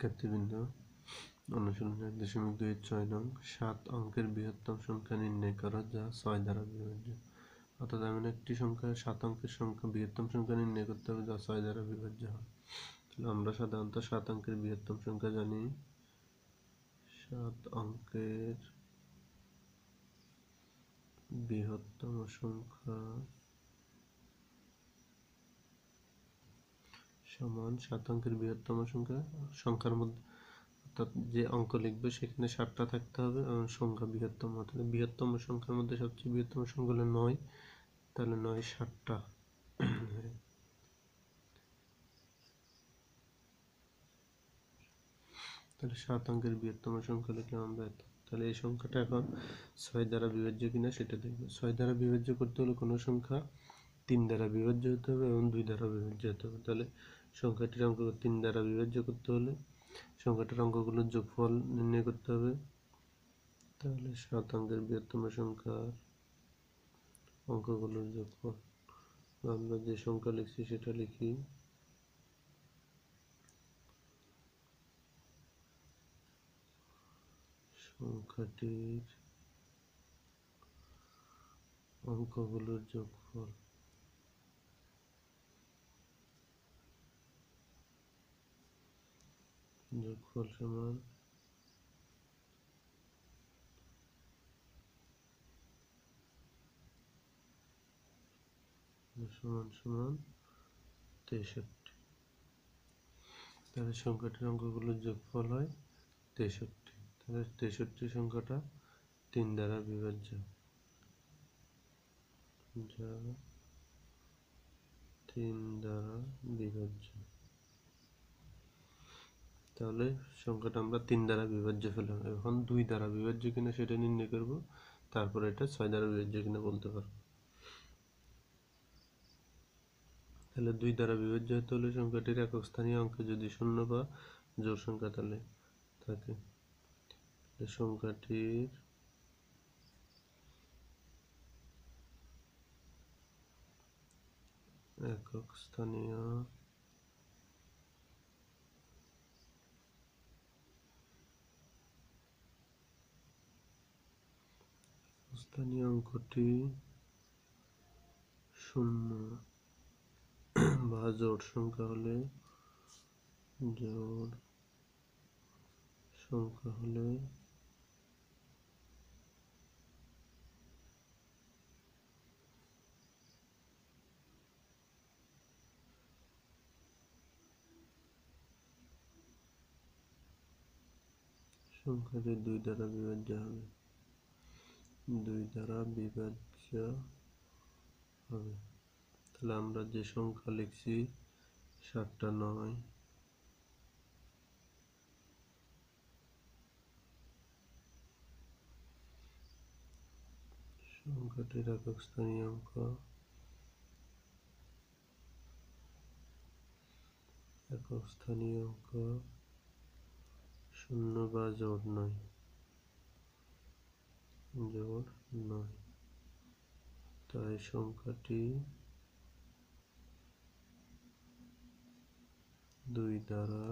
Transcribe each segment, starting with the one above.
শিক্ষার্থীবৃন্দ, অনুশীলন 1.2 নং 7 অঙ্কের বৃহত্তম সংখ্যা নির্ণয় করো যা 6 দ্বারা বিভাজ্য। অর্থাৎ এমন একটি সংখ্যা 7 অঙ্কের সংখ্যা বৃহত্তম সংখ্যা নির্ণয় করতে হবে যা 6 দ্বারা বিভাজ্য হয়। তাহলে আমরা সাধারণত 7 অঙ্কের বৃহত্তম সংখ্যা জানি। 7 অঙ্কের বৃহত্তম সংখ্যা সমান 7 অঙ্কের বৃহত্তম সংখ্যার মধ্যে, অর্থাৎ যে অঙ্ক লিখবে সেখানে 7টা থাকতে হবে এবং সংখ্যা বৃহত্তম, অর্থাৎ বৃহত্তম সংখ্যার মধ্যে সবচেয়ে বৃহত্তম সংখ্যা হলো 9। তাহলে 9 7টা। তাহলে 7 অঙ্কের বৃহত্তম সংখ্যা লিখলাম আমরা। তাহলে এই সংখ্যাটা এখন 6 দ্বারা বিভাজ্য কিনা সেটা দেখব। 6 দ্বারা বিভাজ্য করতে হলে কোনো সংখ্যা 3 দ্বারা বিভাজ্য হতে হবে এবং 2 দ্বারা বিভাজ্য হতে হবে। তাহলে সংখ্যাটির অঙ্ক 3 দ্বারা বিভাজ্য করতে হলে সংখ্যাটার অঙ্কগুলোর যোগফল নির্ণয় করতে হবে। তাহলে 7 অঙ্কের বৃহত্তম সংখ্যার অঙ্কগুলোর যোগফল, আমরা যে সংখ্যা লিখছি সেটা লিখি। সংখ্যাটির অঙ্কগুলোর যোগফল সমান সমান 63। তাহলে সংখ্যাটির অঙ্কগুলোর যোগফল হয় 63। তাহলে 63 সংখ্যাটা 3 দ্বারা বিভাজ্য, যা 3 দ্বারা বিভাজ্য। তাহলে সংখ্যাটা আমরা 3 দ্বারা বিভাজ্য পেলাম। এখন 2 দ্বারা বিভাজ্য কিনা সেটা নির্ণয় করব, তারপরে এটা 6 দ্বারা বিভাজ্য কিনা বলতে পারবো। তাহলে 2 দ্বারা বিভাজ্য হতে হলে সংখ্যাটির একক স্থানীয় অঙ্কে যদি শূন্য বা জোড় সংখ্যা তাহলে থাকে, সংখ্যাটির একক স্থানীয় অঙ্কটি শূন্য বা জোড় সংখ্যা হলে সংখ্যাটি 2 দ্বারা বিভাজ্য হবে। 2 দ্বারা বিভাজ্য হবে। তাহলে আমরা যে সংখ্যা লিখছি 7টা 9, সংখ্যাটির একক স্থানীয় অঙ্ক শূন্য বা জোড় নয়, তাই সংখ্যাটি 2 দ্বারা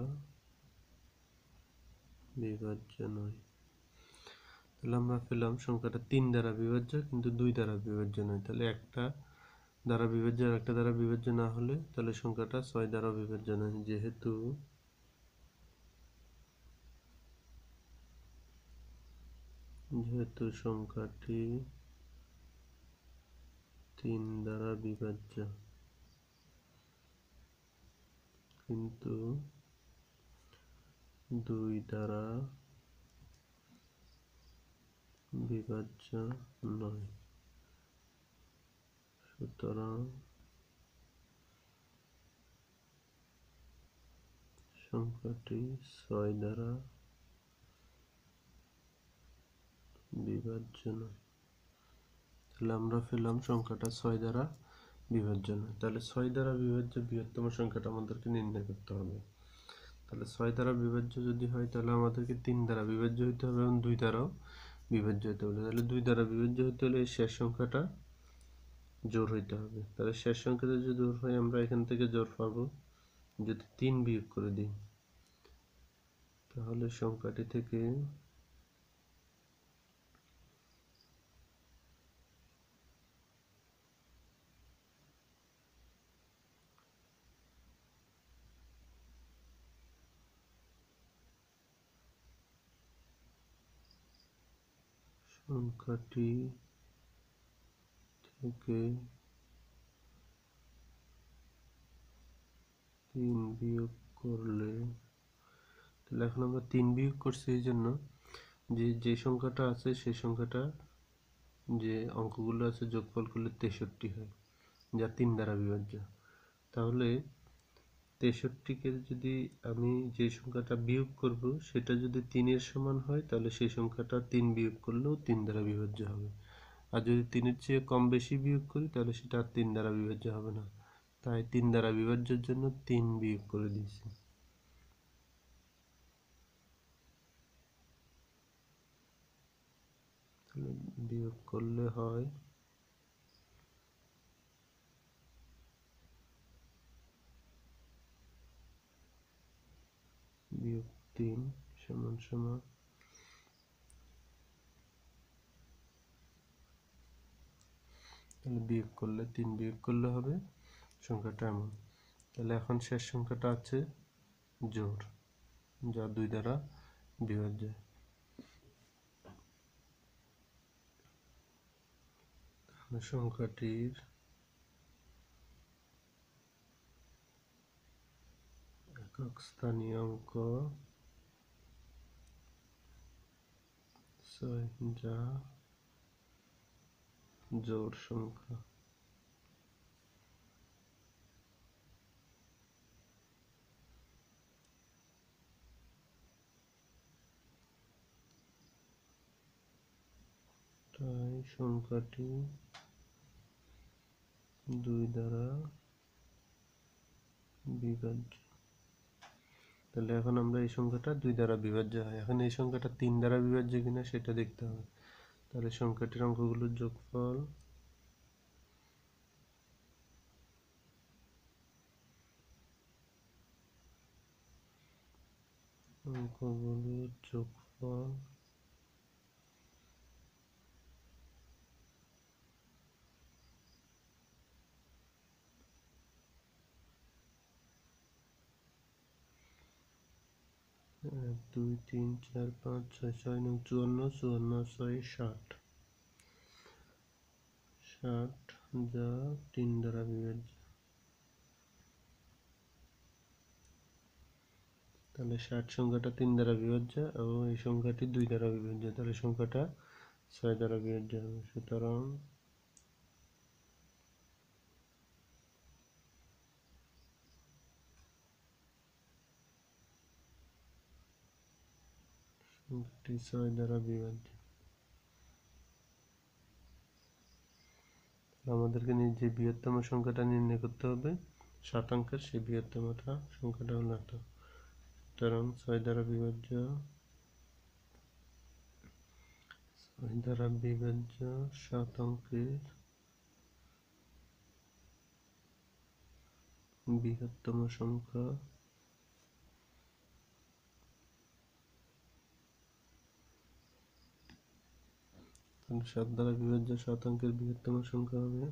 বিভাজ্য নয়। তাহলে আমরা পেলাম সংখ্যাটা 3 দ্বারা বিভাজ্য কিন্তু 2 দ্বারা বিভাজ্য নয়। তাহলে একটা দ্বারা বিভাজ্য আর একটা দ্বারা বিভাজ্য না হলে তাহলে সংখ্যাটা 6 দ্বারা বিভাজ্য নয়। যেহেতু সংখ্যাটি 3 দ্বারা বিভাজ্য কিন্তু 2 দ্বারা বিভাজ্য নয়, সুতরাং সংখ্যাটি 6 দ্বারা বিভাজ্য নয়। তাহলে আমরা পেলাম সংখ্যাটা 6 দ্বারা বিভাজ্য নয়। তাহলে 6 দ্বারা বিভাজ্য বৃহত্তম সংখ্যাটা আমাদেরকে নির্ণয় করতে হবে। তাহলে 6 দ্বারা বিভাজ্য যদি হয় তাহলে আমাদেরকে 3 দ্বারা বিভাজ্য হতে হবে এবং 2 দ্বারাও বিভাজ্য হতে হবে। তাহলে 2 দ্বারা বিভাজ্য হতে হলে এই শেষ সংখ্যাটা জোড় হইতে হবে। তাহলে শেষ সংখ্যাটা যদি জোড় হয় আমরা এখান থেকে জোড় পাবো। যদি 3 বিয়োগ করে দিই তাহলে সংখ্যাটি থেকে সংখ্যাটি থেকে 3 বিয়োগ করলে, তাহলে এখন আমরা 3 বিয়োগ করছি এই জন্য যে সংখ্যাটা আছে সেই সংখ্যাটা, যে অঙ্কগুলো আছে যোগফল করলে 63 হয়, যা 3 দ্বারা বিভাজ্য। তাহলে 63কে যদি আমি যে সংখ্যাটা বিয়োগ করব সেটা যদি 3-এর সমান হয় তাহলে সেই সংখ্যাটা 3 বিয়োগ করলেও 3 দ্বারা বিভাজ্য হবে। আর যদি 3-এর চেয়ে কম বেশি বিয়োগ করি তাহলে সেটা আর 3 দ্বারা বিভাজ্য হবে না। তাই 3 দ্বারা বিভাজ্যের জন্য 3 বিয়োগ করে দিয়েছি। তাহলে বিয়োগ করলে হয় বিয়োগ 3 সমান সমান, তাহলে বিয়োগ করলে 3 বিয়োগ করলে হবে সংখ্যাটা এমন। তাহলে এখন শেষ সংখ্যাটা আছে জোড়, যা 2 দ্বারা বিভাজ্য। সংখ্যাটির একক স্থানীয় অঙ্ক 6, যা জোড় সংখ্যা। তাই সংখ্যাটি 2 দ্বারা বিভাজ্য। তাহলে এখন আমরা এই সংখ্যাটা 2 দ্বারা বিভাজ্য হয়, এখন এই সংখ্যাটা 3 দ্বারা বিভাজ্য কিনা সেটা দেখতে হবে। তাহলে সংখ্যাটির অঙ্কগুলোর যোগফল অঙ্কগুলোর যোগফল এক, 2, 3, 4, 5, 6, 6, 9, 54, 54, 6, 60, 60 যা 3 দ্বারা বিভাজ্য। তাহলে 60 সংখ্যাটা 3 দ্বারা বিভাজ্য এবং এই সংখ্যাটি 2 দ্বারা বিভাজ্য, তাহলে সংখ্যাটা 6 দ্বারা বিভাজ্য হবে। সুতরাং সংখ্যাটি 6 দ্বারা বিভাজ্য। আমাদেরকে যে বৃহত্তম সংখ্যাটা নির্ণয় করতে হবে 7 অঙ্কের, সেই বৃহত্তম সংখ্যাটা হলো এত। সুতরাং 6 দ্বারা বিভাজ্য, 6 দ্বারা বিভাজ্য 7 অঙ্কের বৃহত্তম সংখ্যা 7 দ্বারা বিভাজ্য 7 অঙ্কের বৃহত্তম সংখ্যা হবে